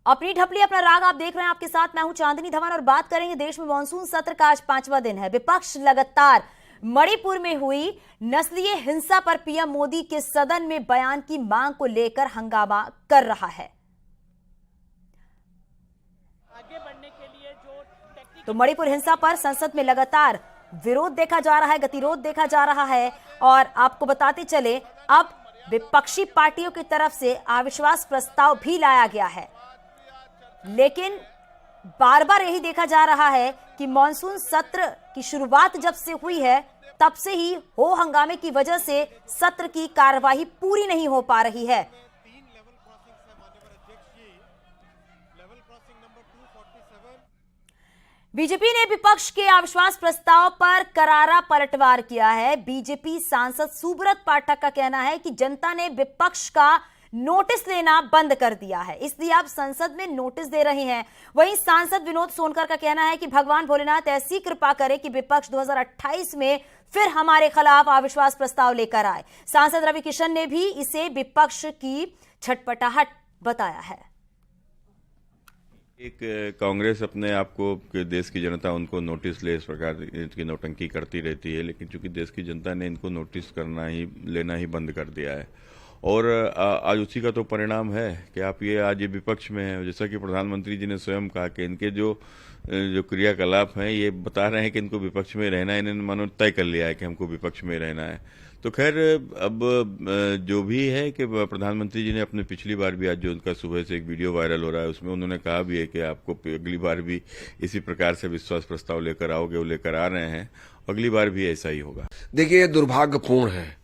अपनी ढपली अपना राग आप देख रहे हैं, आपके साथ मैं हूं चांदनी धवन और बात करेंगे देश में मानसून सत्र का आज 5वां दिन है। विपक्ष लगातार मणिपुर में हुई नस्लीय हिंसा पर पीएम मोदी के सदन में बयान की मांग को लेकर हंगामा कर रहा है। आगे बढ़ने के लिए जो तो मणिपुर हिंसा पर संसद में लगातार विरोध देखा जा रहा है, गतिरोध देखा जा रहा है। और आपको बताते चले, अब विपक्षी पार्टियों की तरफ से अविश्वास प्रस्ताव भी लाया गया है, लेकिन बार बार यही देखा जा रहा है कि मॉनसून सत्र की शुरुआत जब से हुई है तब से ही हो हंगामे की वजह से सत्र की कार्यवाही पूरी नहीं हो पा रही है। बीजेपी ने विपक्ष के अविश्वास प्रस्ताव पर करारा पलटवार किया है। बीजेपी सांसद सुब्रत पाठक का कहना है कि जनता ने विपक्ष का नोटिस लेना बंद कर दिया है, इसलिए आप संसद में नोटिस दे रहे हैं। वहीं सांसद विनोद सोनकर का कहना है कि भगवान भोलेनाथ ऐसी कृपा करे कि विपक्ष 2028 में फिर हमारे खिलाफ अविश्वास प्रस्ताव लेकर आए। सांसद रवि किशन ने भी इसे विपक्ष की छटपटाहट बताया है। एक कांग्रेस अपने आप को, देश की जनता उनको नोटिस ले, इस प्रकार की नौटंकी करती रहती है, लेकिन चूंकि देश की जनता ने इनको नोटिस लेना ही बंद कर दिया है। और आज उसी का तो परिणाम है कि आप ये आज ये विपक्ष में है। जैसा कि प्रधानमंत्री जी ने स्वयं कहा कि इनके जो क्रियाकलाप हैं ये बता रहे हैं कि इनको विपक्ष में रहना है, इन्होंने मानो तय कर लिया है कि हमको विपक्ष में रहना है। तो खैर, अब जो भी है कि प्रधानमंत्री जी ने अपने पिछली बार भी, आज जो उनका सुबह से एक वीडियो वायरल हो रहा है उसमें उन्होंने कहा भी है कि आपको अगली बार भी इसी प्रकार से विश्वास प्रस्ताव लेकर आओगे, वो लेकर आ रहे हैं, अगली बार भी ऐसा ही होगा। देखिए, ये दुर्भाग्यपूर्ण है,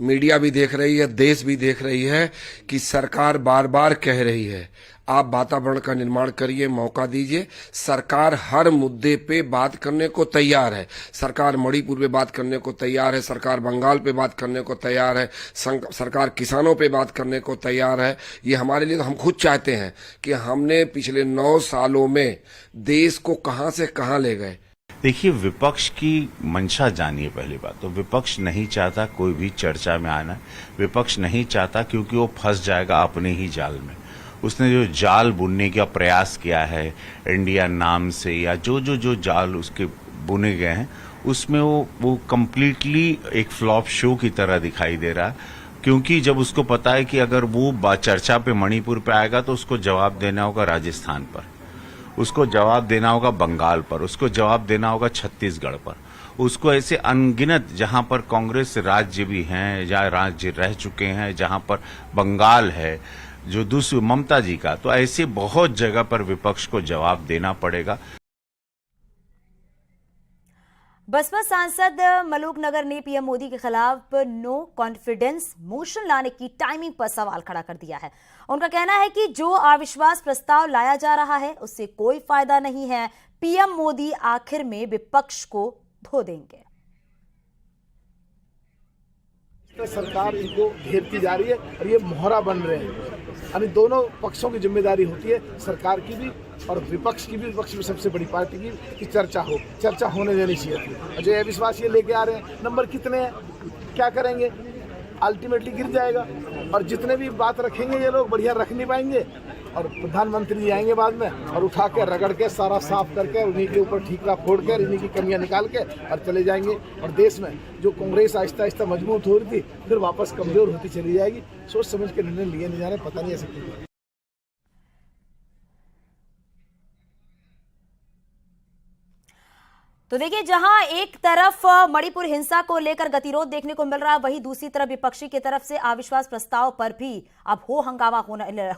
मीडिया भी देख रही है, देश भी देख रही है कि सरकार बार बार कह रही है आप वातावरण का निर्माण करिए, मौका दीजिए। सरकार हर मुद्दे पे बात करने को तैयार है। सरकार मणिपुर पे बात करने को तैयार है, सरकार बंगाल पे बात करने को तैयार है, सरकार किसानों पे बात करने को तैयार है। ये हमारे लिए, तो हम खुद चाहते हैं कि हमने पिछले 9 सालों में देश को कहां से कहां ले गए। देखिए, विपक्ष की मंशा जानिए। पहली बात तो विपक्ष नहीं चाहता कोई भी चर्चा में आना। विपक्ष नहीं चाहता क्योंकि वो फंस जाएगा अपने ही जाल में। उसने जो जाल बुनने का प्रयास किया है इंडिया नाम से, या जो जाल उसके बुने गए हैं, उसमें वो कंप्लीटली एक फ्लॉप शो की तरह दिखाई दे रहा है। क्योंकि जब उसको पता है कि अगर वो चर्चा पे मणिपुर पे आएगा तो उसको जवाब देना होगा राजस्थान पर, उसको जवाब देना होगा बंगाल पर, उसको जवाब देना होगा छत्तीसगढ़ पर। उसको ऐसे अनगिनत, जहां पर कांग्रेस राज्य भी हैं, जहां राज्य रह चुके हैं, जहां पर बंगाल है, जो दूसरी ममता जी का, तो ऐसे बहुत जगह पर विपक्ष को जवाब देना पड़ेगा। बसपा सांसद मलूक नगर ने पीएम मोदी के खिलाफ नो कॉन्फिडेंस मोशन लाने की टाइमिंग पर सवाल खड़ा कर दिया है। उनका कहना है कि जो अविश्वास प्रस्ताव लाया जा रहा है उससे कोई फायदा नहीं है। पीएम मोदी आखिर में विपक्ष को धो देंगे। सरकार इनको घेरती जा रही है और ये मोहरा बन रहे हैं। यानी दोनों पक्षों की जिम्मेदारी होती है, सरकार की भी और विपक्ष की भी। विपक्ष में सबसे बड़ी पार्टी की कि चर्चा होने देनी चाहिए थी। और जो अविश्वास ये लेके आ रहे हैं, नंबर कितने हैं, क्या करेंगे, अल्टीमेटली गिर जाएगा। और जितने भी बात रखेंगे ये लोग बढ़िया रख नहीं पाएंगे, और प्रधानमंत्री जी आएंगे बाद में और उठा के रगड़ के सारा साफ करके उन्हीं के ऊपर ठीकरा फोड़ के इन्हीं की कमियां निकाल के और चले जाएंगे। और देश में जो कांग्रेस आहिस्ता आहिस्ता मजबूत हो रही थी फिर वापस कमजोर होती चली जाएगी। सोच समझ के निर्णय लिए नहीं जा रहे, पता नहीं ऐसे क्यों। तो देखिए, जहां एक तरफ मणिपुर हिंसा को लेकर गतिरोध देखने को मिल रहा है, वहीं दूसरी तरफ विपक्षी की तरफ से अविश्वास प्रस्ताव पर भी अब हो हंगामा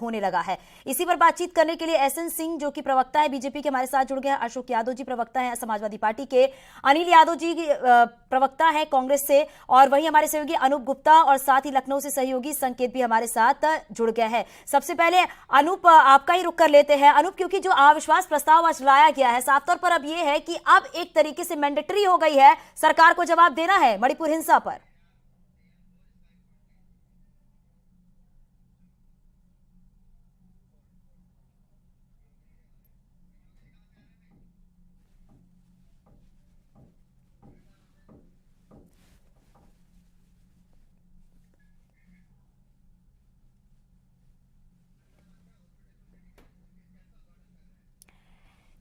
होने लगा है। इसी पर बातचीत करने के लिए एसएन सिंह, जो कि प्रवक्ता है बीजेपी के, हमारे साथ जुड़ गए हैं। अशोक यादव जी प्रवक्ता हैं समाजवादी पार्टी के, अनिल यादव जी प्रवक्ता है कांग्रेस से, और वहीं हमारे सहयोगी अनूप गुप्ता और साथ ही लखनऊ से सहयोगी संकेत भी हमारे साथ जुड़ गए हैं। सबसे पहले अनूप, आपका ही रुख कर लेते हैं। अनूप, क्योंकि जो अविश्वास प्रस्ताव आज लाया गया है, साफ तौर पर अब यह है कि अब एक तरीके से मैंडेटरी हो गई है, सरकार को जवाब देना है मणिपुर हिंसा पर।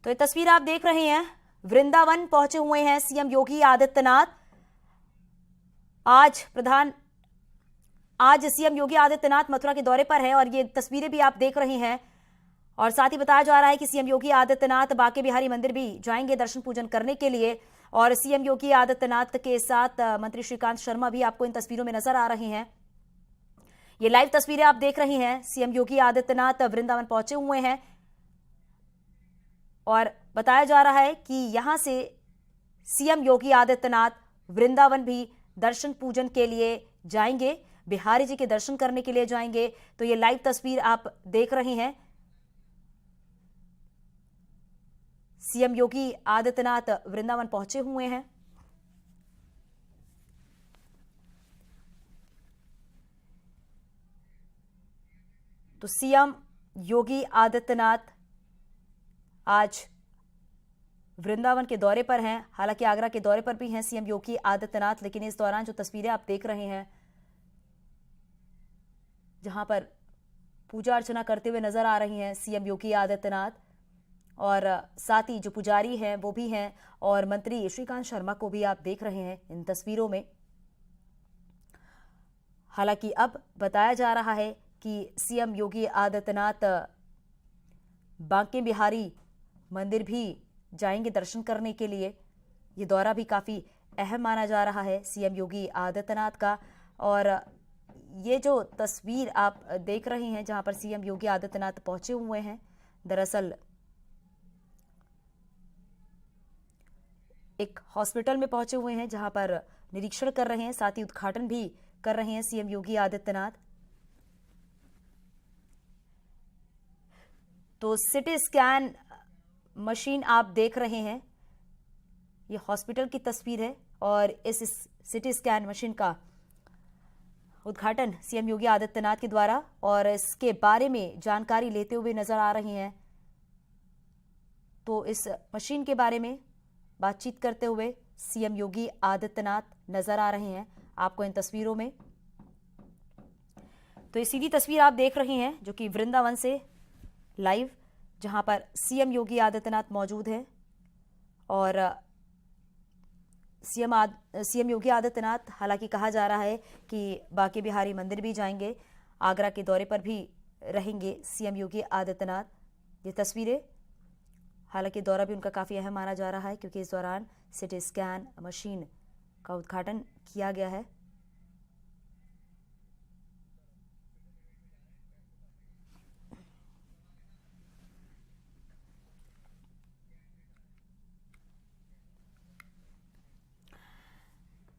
तो ये तस्वीर आप देख रहे हैं, वृंदावन पहुंचे हुए हैं सीएम योगी आदित्यनाथ। आज सीएम योगी आदित्यनाथ मथुरा के दौरे पर है और ये तस्वीरें भी आप देख रहे हैं। और साथ ही बताया जा रहा है कि सीएम योगी आदित्यनाथ बांके बिहारी मंदिर भी जाएंगे दर्शन पूजन करने के लिए। और सीएम योगी आदित्यनाथ के साथ मंत्री श्रीकांत शर्मा भी आपको इन तस्वीरों में नजर आ रहे हैं। ये लाइव तस्वीरें आप देख रहे हैं, सीएम योगी आदित्यनाथ वृंदावन पहुंचे हुए हैं और बताया जा रहा है कि यहां से सीएम योगी आदित्यनाथ वृंदावन भी दर्शन पूजन के लिए जाएंगे, बिहारी जी के दर्शन करने के लिए जाएंगे। तो ये लाइव तस्वीर आप देख रहे हैं, सीएम योगी आदित्यनाथ वृंदावन पहुंचे हुए हैं। तो सीएम योगी आदित्यनाथ आज वृंदावन के दौरे पर हैं। हालांकि आगरा के दौरे पर भी हैं सीएम योगी आदित्यनाथ, लेकिन इस दौरान जो तस्वीरें आप देख रहे हैं जहां पर पूजा अर्चना करते हुए नजर आ रही हैं सीएम योगी आदित्यनाथ, और साथ ही जो पुजारी हैं वो भी हैं और मंत्री श्रीकांत शर्मा को भी आप देख रहे हैं इन तस्वीरों में। हालांकि अब बताया जा रहा है कि सीएम योगी आदित्यनाथ बांके बिहारी मंदिर भी जाएंगे दर्शन करने के लिए। ये दौरा भी काफ़ी अहम माना जा रहा है सीएम योगी आदित्यनाथ का। और ये जो तस्वीर आप देख रहे हैं जहां पर सीएम योगी आदित्यनाथ पहुंचे हुए हैं, दरअसल एक हॉस्पिटल में पहुंचे हुए हैं जहां पर निरीक्षण कर रहे हैं, साथ ही उद्घाटन भी कर रहे हैं सीएम योगी आदित्यनाथ। तो सिटी स्कैन मशीन आप देख रहे हैं, ये हॉस्पिटल की तस्वीर है और इस सिटी स्कैन मशीन का उद्घाटन सीएम योगी आदित्यनाथ के द्वारा और इसके बारे में जानकारी लेते हुए नजर आ रही हैं। तो इस मशीन के बारे में बातचीत करते हुए सीएम योगी आदित्यनाथ नजर आ रहे हैं आपको इन तस्वीरों में। तो ये सीधी तस्वीर आप देख रहे हैं जो कि वृंदावन से लाइव, जहां पर सीएम योगी आदित्यनाथ मौजूद हैं और सीएम योगी आदित्यनाथ, हालांकि कहा जा रहा है कि बांके बिहारी मंदिर भी जाएंगे, आगरा के दौरे पर भी रहेंगे सीएम योगी आदित्यनाथ। ये तस्वीरें, हालांकि दौरा भी उनका काफ़ी अहम माना जा रहा है क्योंकि इस दौरान सिटी स्कैन मशीन का उद्घाटन किया गया है।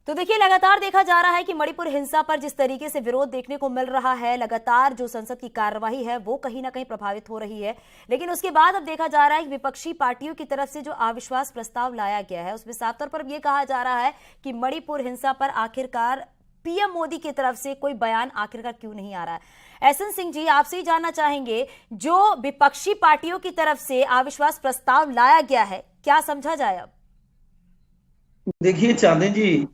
तो देखिए, लगातार देखा जा रहा है कि मणिपुर हिंसा पर जिस तरीके से विरोध देखने को मिल रहा है, लगातार जो संसद की कार्यवाही है वो कहीं ना कहीं प्रभावित हो रही है। लेकिन उसके बाद अब देखा जा रहा है कि विपक्षी पार्टियों की तरफ से जो अविश्वास प्रस्ताव लाया गया है उसमें साफ तौर पर यह कहा जा रहा है कि मणिपुर हिंसा पर आखिरकार पीएम मोदी की तरफ से कोई बयान आखिरकार क्यों नहीं आ रहा है। एसएन सिंह जी, आपसे ही जानना चाहेंगे, जो विपक्षी पार्टियों की तरफ से अविश्वास प्रस्ताव लाया गया है, क्या समझा जाए अब? देखिए चांदनी जी,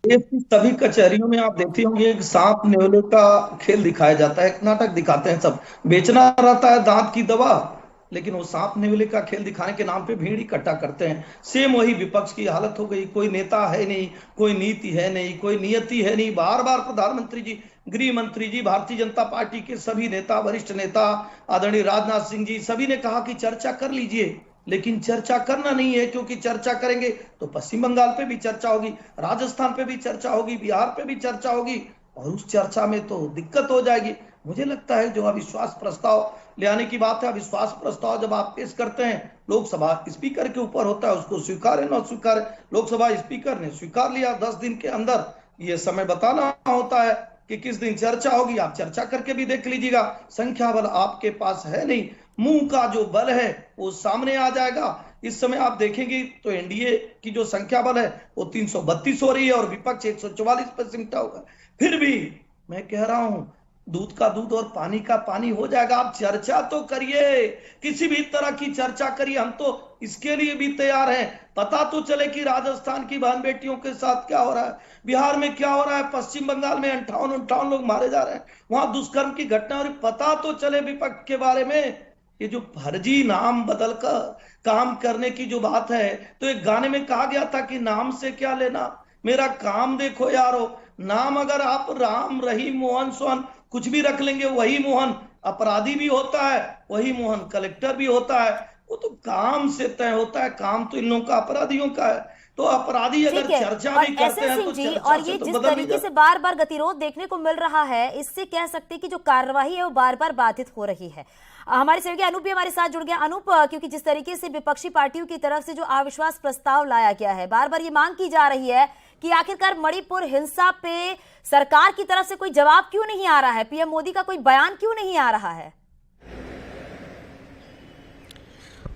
ये सभी कचहरियों में आप देखते होंगे एक सांप नेवले का खेल दिखाया जाता है, एक नाटक दिखाते हैं, सब बेचना रहता है दांत की दवा, लेकिन वो सांप नेवले का खेल दिखाने के नाम पे भीड़ इकट्ठा करते हैं। सेम वही विपक्ष की हालत हो गई, कोई नेता है नहीं, कोई नीति है नहीं, कोई नियति है नहीं। बार बार प्रधानमंत्री जी, गृह मंत्री जी, भारतीय जनता पार्टी के सभी नेता, वरिष्ठ नेता, आदरणीय राजनाथ सिंह जी, सभी ने कहा कि चर्चा कर लीजिए, लेकिन चर्चा करना नहीं है, क्योंकि चर्चा करेंगे तो पश्चिम बंगाल पे भी चर्चा होगी, राजस्थान पे भी चर्चा होगी, बिहार पे भी चर्चा होगी और उस चर्चा में तो दिक्कत हो जाएगी। मुझे लगता है जो अविश्वास प्रस्ताव ले आने की बात है, अविश्वास प्रस्ताव जब आप पेश करते हैं लोकसभा स्पीकर के ऊपर होता है, उसको स्वीकारे न स्वीकारे। लोकसभा स्पीकर ने स्वीकार लिया, 10 दिन के अंदर ये समय बताना होता है कि किस दिन चर्चा होगी। आप चर्चा करके भी देख लीजिएगा, संख्या बल आपके पास है नहीं, मुंह का जो बल है वो सामने आ जाएगा। इस समय आप देखेंगे तो एनडीए की जो संख्या बल है वो 332 हो रही है और विपक्ष 144 पर सिमटा होगा। फिर भी मैं कह रहा हूं, दूध का दूध और पानी का पानी हो जाएगा। आप चर्चा तो करिए, किसी भी तरह की चर्चा करिए, हम तो इसके लिए भी तैयार हैं। पता तो चले कि राजस्थान की बहन बेटियों के साथ क्या हो रहा है, बिहार में क्या हो रहा है, पश्चिम बंगाल में 58 लोग मारे जा रहे हैं, वहां दुष्कर्म की घटना, और पता तो चले विपक्ष के बारे में ये जो फर्जी नाम बदल कर काम करने की जो बात है, तो एक गाने में कहा गया था कि नाम से क्या लेना, मेरा काम देखो यारो। नाम अगर आप राम, रहीम, मोहन, सोहन कुछ भी रख लेंगे, वही मोहन अपराधी भी होता है, वही मोहन कलेक्टर भी होता है। वो तो काम से तय होता है, काम तो इन लोगों का अपराधियों का है। तो अपराधी अगर ठीक है। चर्चा और भी करते एसएन हैं सिंह तो जी, चर्चा और से ये तो जिस बदल नहीं तरीके से जाता। बार बार गतिरोध देखने को मिल रहा है, इससे कह सकते हैं कि जो कार्यवाही है वो बार बार बाधित हो रही है। हमारे सहयोगी अनूप भी हमारे साथ जुड़ गया। अनूप, क्योंकि जिस तरीके से विपक्षी पार्टियों की तरफ से जो अविश्वास प्रस्ताव लाया गया है, बार बार ये मांग की जा रही है कि आखिरकार मणिपुर हिंसा पे सरकार की तरफ से कोई जवाब क्यों नहीं आ रहा है, पीएम मोदी का कोई बयान क्यों नहीं आ रहा है?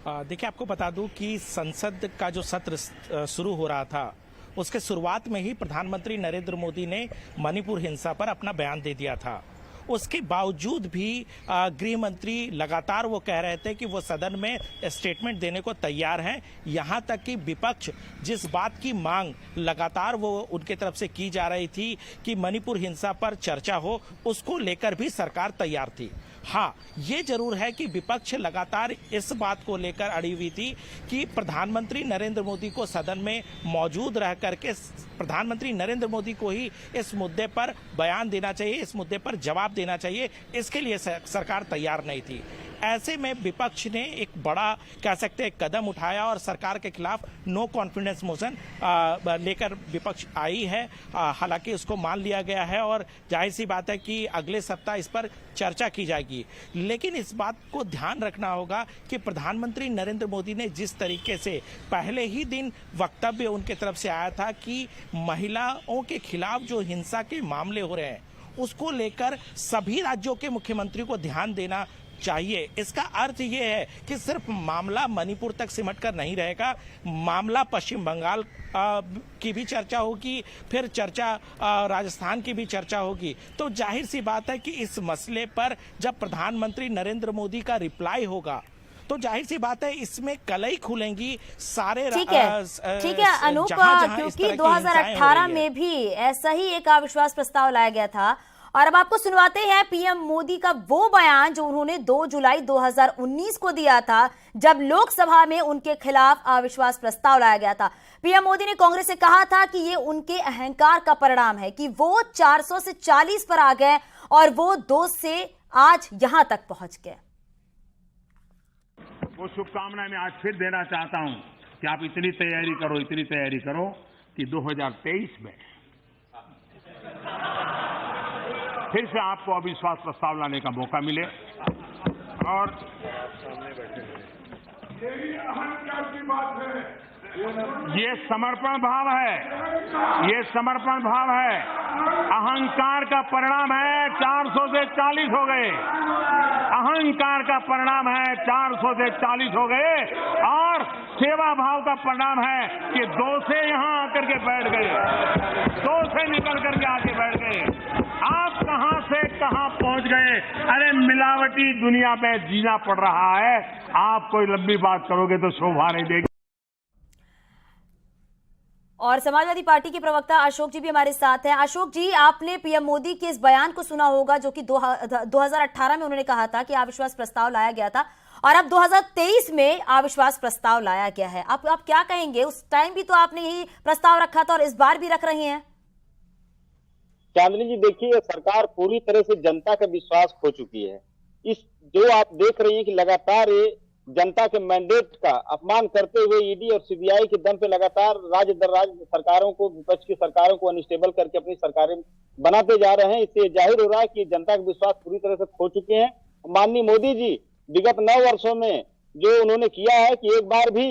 देखिए, आपको बता दूं कि संसद का जो सत्र शुरू हो रहा था, उसके शुरुआत में ही प्रधानमंत्री नरेंद्र मोदी ने मणिपुर हिंसा पर अपना बयान दे दिया था। उसके बावजूद भी गृह मंत्री लगातार वो कह रहे थे कि वो सदन में स्टेटमेंट देने को तैयार हैं। यहाँ तक कि विपक्ष जिस बात की मांग लगातार वो उनके तरफ से की जा रही थी कि मणिपुर हिंसा पर चर्चा हो, उसको लेकर भी सरकार तैयार थी। हाँ, ये जरूर है कि विपक्ष लगातार इस बात को लेकर अड़ी हुई थी कि प्रधानमंत्री नरेंद्र मोदी को सदन में मौजूद रह करके प्रधानमंत्री नरेंद्र मोदी को ही इस मुद्दे पर बयान देना चाहिए, इस मुद्दे पर जवाब देना चाहिए। इसके लिए सरकार तैयार नहीं थी। ऐसे में विपक्ष ने एक बड़ा कह सकते हैं कदम उठाया और सरकार के खिलाफ नो कॉन्फिडेंस मोशन लेकर विपक्ष आई है। हालांकि उसको मान लिया गया है और जाहिर सी बात है कि अगले सप्ताह इस पर चर्चा की जाएगी। लेकिन इस बात को ध्यान रखना होगा कि प्रधानमंत्री नरेंद्र मोदी ने जिस तरीके से पहले ही दिन वक्तव्य उनके तरफ से आया था कि महिलाओं के खिलाफ जो हिंसा के मामले हो रहे हैं, उसको लेकर सभी राज्यों के मुख्यमंत्री को ध्यान देना चाहिए। इसका अर्थ ये है कि सिर्फ मामला मणिपुर तक सिमट कर नहीं रहेगा, मामला पश्चिम बंगाल की भी चर्चा होगी, फिर चर्चा राजस्थान की भी चर्चा होगी। तो जाहिर सी बात है कि इस मसले पर जब प्रधानमंत्री नरेंद्र मोदी का रिप्लाई होगा तो जाहिर सी बात है इसमें कलई खुलेंगी सारे। ठीक है अनूप, क्योंकि 2018 में भी ऐसा ही एक अविश्वास प्रस्ताव लाया गया था और अब आपको सुनवाते हैं पीएम मोदी का वो बयान जो उन्होंने 2 जुलाई 2019 को दिया था, जब लोकसभा में उनके खिलाफ अविश्वास प्रस्ताव लाया गया था। पीएम मोदी ने कांग्रेस से कहा था कि ये उनके अहंकार का परिणाम है कि वो 400 से 40 पर आ गए और वो 2 से आज यहां तक पहुंच गए। वो शुभकामनाएं मैं आज फिर देना चाहता हूं कि आप इतनी तैयारी करो कि 2023 में फिर से आपको अविश्वास प्रस्ताव लाने का मौका मिले। और ये समर्पण भाव है, अहंकार का परिणाम है 400 से 40 हो गए, अहंकार का परिणाम है 400 से 40 हो गए और सेवा भाव का परिणाम है कि 2 से यहां आकर के बैठ गए, 2 से निकल करके आके बैठ गए। आप कहां से कहां पहुंच गए। अरे मिलावटी दुनिया में जीना पड़ रहा है, आप कोई लंबी बात करोगे तो शोभा नहीं देगी। और समाजवादी पार्टी के प्रवक्ता अशोक जी भी हमारे साथ हैं। अशोक जी, आपने पीएम मोदी के इस बयान को सुना होगा जो कि 2018 में उन्होंने कहा था कि अविश्वास प्रस्ताव लाया गया था और अब 2023 में अविश्वास प्रस्ताव लाया गया है। आप क्या कहेंगे? उस टाइम भी तो आपने यही प्रस्ताव रखा था और इस बार भी रख रही हैं। चांदनी जी, देखिए, सरकार पूरी तरह से जनता का विश्वास खो चुकी है। इस जो आप देख रही हैं कि लगातार ये जनता के मैंडेट का अपमान करते हुए ईडी और सीबीआई के दम पे लगातार राज्य दर राज्य सरकारों को, विपक्ष की सरकारों को अनस्टेबल करके अपनी सरकारें बनाते जा रहे हैं। इससे जाहिर हो रहा है कि जनता का विश्वास पूरी तरह से खो चुके हैं। माननीय मोदी जी विगत 9 वर्षों में जो उन्होंने किया है कि एक बार भी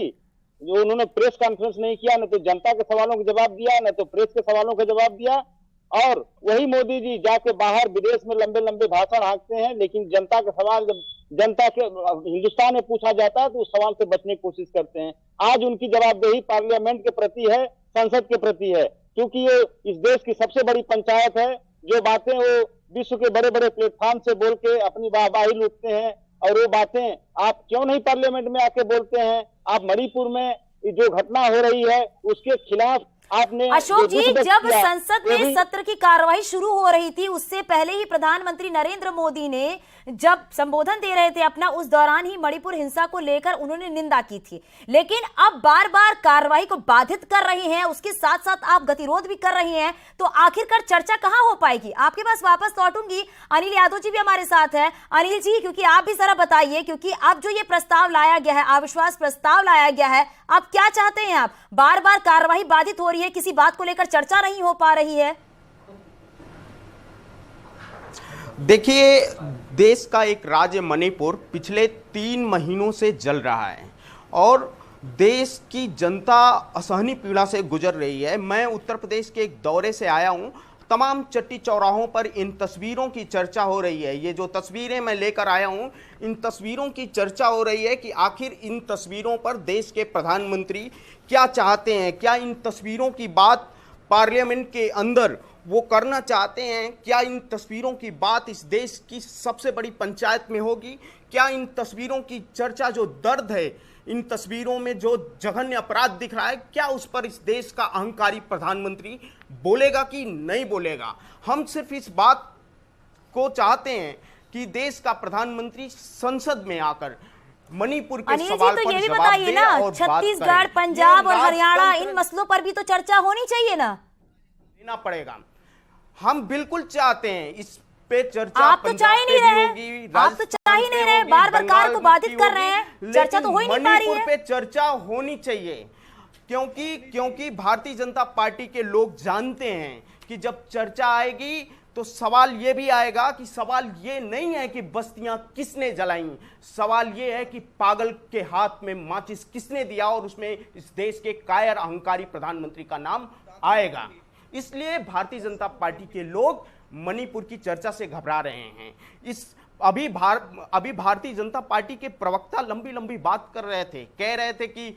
जो उन्होंने प्रेस कॉन्फ्रेंस नहीं किया, न तो जनता के सवालों का जवाब दिया, न तो प्रेस के सवालों का जवाब दिया। और वही मोदी जी जाके बाहर विदेश में लंबे लंबे भाषण हाँकते हैं, लेकिन जनता का सवाल जब जनता के हिंदुस्तान में पूछा जाता है तो उस सवाल से बचने की कोशिश करते हैं। आज उनकी जवाबदेही पार्लियामेंट के प्रति है, संसद के प्रति है, क्योंकि ये इस देश की सबसे बड़ी पंचायत है। जो बातें वो विश्व के बड़े बड़े प्लेटफॉर्म से बोल के अपनी वाहवाही लूटते हैं और वो बातें आप क्यों नहीं पार्लियामेंट में आके बोलते हैं। आप मणिपुर में जो घटना हो रही है उसके खिलाफ आपने अशोक जी, मुद्दा जब किया, संसद ये में भी- सत्र की कार्यवाही शुरू हो रही थी उससे पहले ही प्रधानमंत्री नरेंद्र मोदी ने जब संबोधन दे रहे थे अपना, उस दौरान ही मणिपुर हिंसा को लेकर उन्होंने निंदा की थी। लेकिन अब बार बार कार्रवाई को बाधित कर रही हैं, उसके साथ साथ आप गतिरोध भी कर रही हैं, तो आखिरकार चर्चा कहां हो पाएगी? आपके पास वापस लौटूंगी। अनिल यादव जी भी हमारे साथ है। अनिल जी, क्योंकि आप भी जरा बताइए, क्योंकि अब जो ये प्रस्ताव लाया गया है, अविश्वास प्रस्ताव लाया गया है, आप क्या चाहते हैं? आप बार बार कार्रवाई बाधित हो रही है, किसी बात को लेकर चर्चा नहीं हो पा रही है। देखिए, देश का एक राज्य मणिपुर पिछले 3 महीनों से जल रहा है और देश की जनता असहनीय पीड़ा से गुजर रही है। मैं उत्तर प्रदेश के एक दौरे से आया हूं, तमाम चट्टी चौराहों पर इन तस्वीरों की चर्चा हो रही है। ये जो तस्वीरें मैं लेकर आया हूं, इन तस्वीरों की चर्चा हो रही है कि आखिर इन तस्वीरों पर देश के प्रधानमंत्री क्या चाहते हैं। क्या इन तस्वीरों की बात पार्लियामेंट के अंदर वो करना चाहते हैं? क्या इन तस्वीरों की बात इस देश की सबसे बड़ी पंचायत में होगी? क्या इन तस्वीरों की चर्चा, जो दर्द है इन तस्वीरों में, जो जघन्य अपराध दिख रहा है, क्या उस पर इस देश का अहंकारी प्रधानमंत्री बोलेगा कि नहीं बोलेगा? हम सिर्फ इस बात को चाहते हैं कि देश का प्रधानमंत्री संसद में आकर मणिपुर के अनिल जी, सवाल तो पर ये भी जवाब बताइए दे ना, और बात छत्तीसगढ़, करें। पंजाब ये और हरियाणा, राजतंत्र इन मसलों पर भी तो चर्चा होनी चाहिए ना। देना पड़ेगा। हम बिल्कुल चाहते हैं इस पे चर्चा। आप तो चाह ही नहीं रहे, आप तो चाह ही नहीं रहे, बार बार कार्य को बाधित कर रहे हैं, चर्चा तो हो ही नहीं पा रही है। मणिपुर पे चर्चा होनी चाहिए, क्योंकि भारतीय जनता पार्टी के लोग जानते हैं कि जब चर्चा आएगी तो सवाल ये भी आएगा कि सवाल ये नहीं है कि बस्तियां किसने जलाई, सवाल ये है कि पागल के हाथ में माचिस किसने दिया, और उसमें इस देश के कायर अहंकारी प्रधानमंत्री का नाम आएगा। इसलिए भारतीय जनता पार्टी के लोग मणिपुर की चर्चा से घबरा रहे हैं। अभी भारतीय जनता पार्टी के प्रवक्ता लंबी लंबी बात कर रहे थे, कह रहे थे कि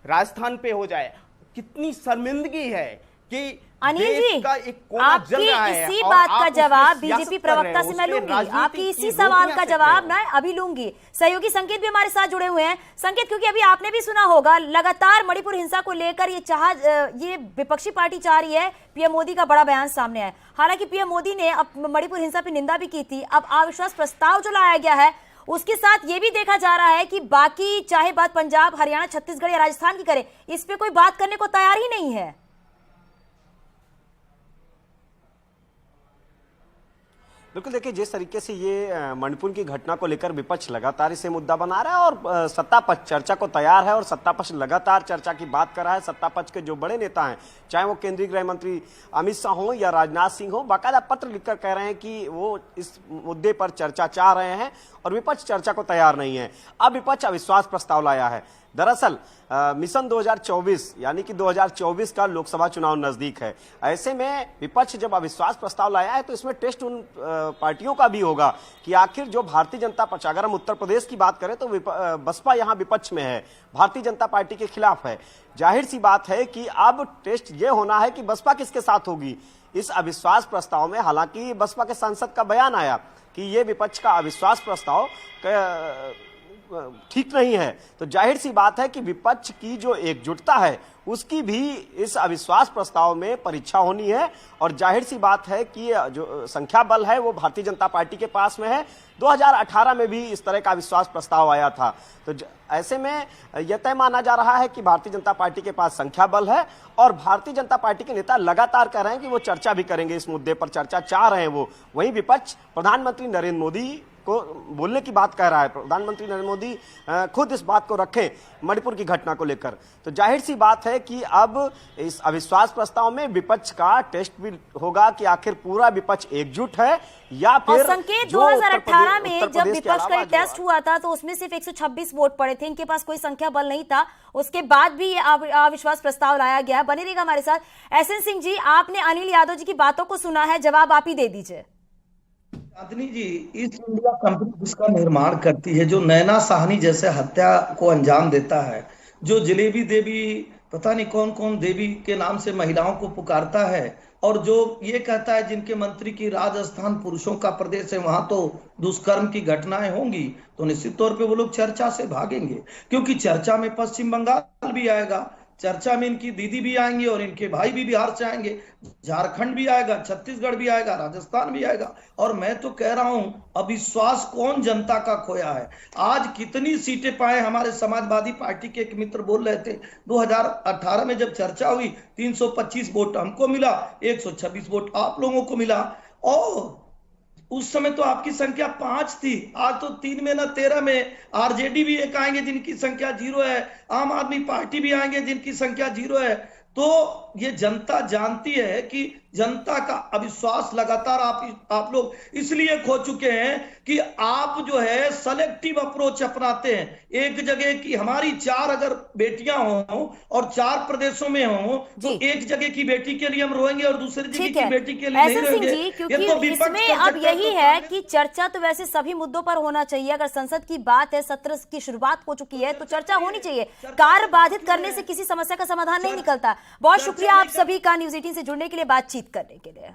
राजस्थान पे हो जाए। कितनी शर्मिंदगी है कि अनिल जी, का एक कोना जल रहा है इसी और बात आप का उस पे जवाब सियासत बीजेपी कर रहे प्रवक्ता हो, से मैं उस पे लूंगी। राजनीति आपकी की इसी सवाल रोटियां का सेक रहे जवाब हो। ना अभी लूंगी। सहयोगी संकेत भी हमारे साथ जुड़े हुए हैं। संकेत, क्योंकि अभी आपने भी सुना होगा, लगातार मणिपुर हिंसा को लेकर ये विपक्षी पार्टी चाह रही है, पीएम मोदी का बड़ा बयान सामने आया। हालांकि पीएम मोदी ने अब मणिपुर हिंसा पर निंदा भी की थी। अब अविश्वास प्रस्ताव जो लाया गया है, उसके साथ ये भी देखा जा रहा है कि बाकी चाहे बात पंजाब, हरियाणा, छत्तीसगढ़ या राजस्थान की करे, इस पे कोई बात करने को तैयार ही नहीं है। बिल्कुल, देखिए, जिस तरीके से ये मणिपुर की घटना को लेकर विपक्ष लगातार इसे मुद्दा बना रहा है और सत्ता पक्ष चर्चा को तैयार है और सत्ता पक्ष लगातार चर्चा की बात कर रहा है। सत्ता पक्ष के जो बड़े नेता हैं, चाहे वो केंद्रीय गृह मंत्री अमित शाह हो या राजनाथ सिंह हो, बाकायदा पत्र लिखकर कह रहे हैं कि वो इस मुद्दे पर चर्चा चाह रहे हैं और विपक्ष चर्चा को तैयार नहीं है। अब विपक्ष अविश्वास प्रस्ताव लाया है। दरअसल मिशन 2024 यानी कि 2024 का लोकसभा चुनाव नजदीक है। ऐसे में विपक्ष जब अविश्वास प्रस्ताव लाया है तो इसमें टेस्ट उन पार्टियों का भी होगा कि आखिर जो भारतीय जनता पक्ष, अगर हम उत्तर प्रदेश की बात करें तो बसपा यहां विपक्ष में है, भारतीय जनता पार्टी के खिलाफ है। जाहिर सी बात है कि अब टेस्ट ये होना है कि बसपा किसके साथ होगी इस अविश्वास प्रस्ताव में। हालांकि बसपा के सांसद का बयान आया कि ये विपक्ष का अविश्वास प्रस्ताव ठीक नहीं है, तो जाहिर सी बात है कि विपक्ष की जो एकजुटता है उसकी भी इस अविश्वास प्रस्ताव में परीक्षा होनी है। और जाहिर सी बात है कि जो संख्या बल है वो भारतीय जनता पार्टी के पास में है। 2018 में भी इस तरह का अविश्वास प्रस्ताव आया था। तो ऐसे में यह तय माना जा रहा है कि भारतीय जनता पार्टी के पास संख्या बल है और भारतीय जनता पार्टी के नेता लगातार कह रहे हैं कि वो चर्चा भी करेंगे, इस मुद्दे पर चर्चा चाह रहे हैं वो। वहीं विपक्ष प्रधानमंत्री नरेंद्र मोदी को बोलने की बात कह रहा है। प्रधानमंत्री नरेंद्र मोदी खुद इस बात को रखें मणिपुर की घटना को लेकर, तो जाहिर सी बात है कि अब इस अविश्वास प्रस्ताव में विपक्ष का टेस्ट भी होगा कि आखिर पूरा विपक्ष एकजुट है या फिर। और संकेत, 2018 में जब विपक्ष का टेस्ट हुआ था तो उसमें सिर्फ 126 वोट पड़े थे, इनके पास कोई संख्या बल नहीं था। उसके बाद भी ये अविश्वास प्रस्ताव लाया गया। बने रहिएगा हमारे साथ। एसएन सिंह जी, आपने अनिल यादव जी की बातों को सुना है, जवाब आप ही दे दीजिए। चांदनी जी, ईस्ट इंडिया कंपनी जिसका निर्माण करती है, जो नैना साहनी जैसे हत्या को अंजाम देता है, जो जलेबी देवी, पता नहीं कौन कौन देवी के नाम से महिलाओं को पुकारता है, और जो ये कहता है जिनके मंत्री की राजस्थान पुरुषों का प्रदेश है, वहां तो दुष्कर्म की घटनाएं होंगी, तो निश्चित तौर पे वो लोग चर्चा से भागेंगे, क्योंकि चर्चा में पश्चिम बंगाल भी आएगा, चर्चा में इनकी दीदी भी आएंगी और इनके भाई भी बिहार से आएंगे, झारखंड भी आएगा, छत्तीसगढ़ भी आएगा, राजस्थान भी आएगा। और मैं तो कह रहा हूं अविश्वास कौन जनता का खोया है। आज कितनी सीटें पाए हमारे समाजवादी पार्टी के एक मित्र बोल रहे थे, 2018 में जब चर्चा हुई 325 वोट हमको मिला, 126 वोट आप लोगों को मिला, और उस समय तो आपकी संख्या 5 थी, आज तो 3 में ना 13 में। आरजेडी भी एक आएंगे जिनकी संख्या 0 है, आम आदमी पार्टी भी आएंगे जिनकी संख्या 0 है। तो ये जनता जानती है कि जनता का अविश्वास लगातार आप लोग इसलिए खो चुके हैं कि आप जो है सेलेक्टिव अप्रोच अपनाते हैं। एक जगह की हमारी 4 अगर बेटियां हों और 4 प्रदेशों में हों तो एक जगह की बेटी के लिए हम रोएंगे और दूसरी जगह की बेटी के लिए नहीं रोएंगे। क्योंकि तो इसमें अब यही है कि चर्चा तो वैसे सभी मुद्दों पर होना चाहिए। अगर संसद की बात है, सत्र की शुरुआत हो चुकी है तो चर्चा होनी चाहिए। कार्य बाधित करने से किसी समस्या का समाधान नहीं निकलता। बहुत शुक्रिया आप सभी का न्यूज 18 से जुड़ने के लिए, बातचीत करने के लिए।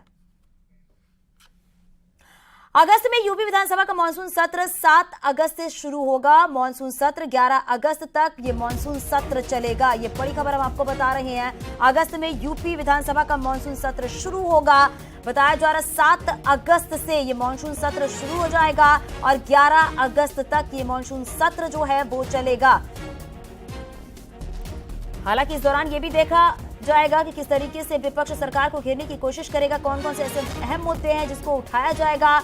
अगस्त में यूपी विधानसभा का मानसून सत्र 7 अगस्त से शुरू होगा। मानसून सत्र 11 अगस्त तक ये मानसून सत्र चलेगा। ये बड़ी खबर हम आपको बता रहे हैं। अगस्त में यूपी विधानसभा का मानसून सत्र शुरू होगा। बताया जा रहा 7 अगस्त से ये मानसून सत्र शुरू हो जाएगा और 11 अगस्त तक ये मानसून सत्र जो है वो चलेगा। हालांकि इस दौरान ये भी देखा जाएगा कि किस तरीके से विपक्ष सरकार को घेरने की कोशिश करेगा, कौन कौन से ऐसे अहम मुद्दे हैं जिसको उठाया जाएगा।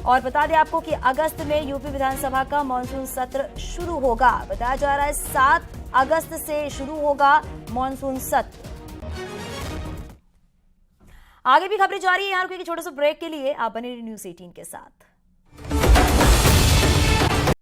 और बता दें आपको कि अगस्त में यूपी विधानसभा का मानसून सत्र शुरू होगा। बताया जा रहा है 7 अगस्त से शुरू होगा मानसून सत्र। आगे भी खबरें जारी है। यहाँ रुकेगी छोटे से ब्रेक के लिए। आप बने रहिए न्यूज 18 के साथ।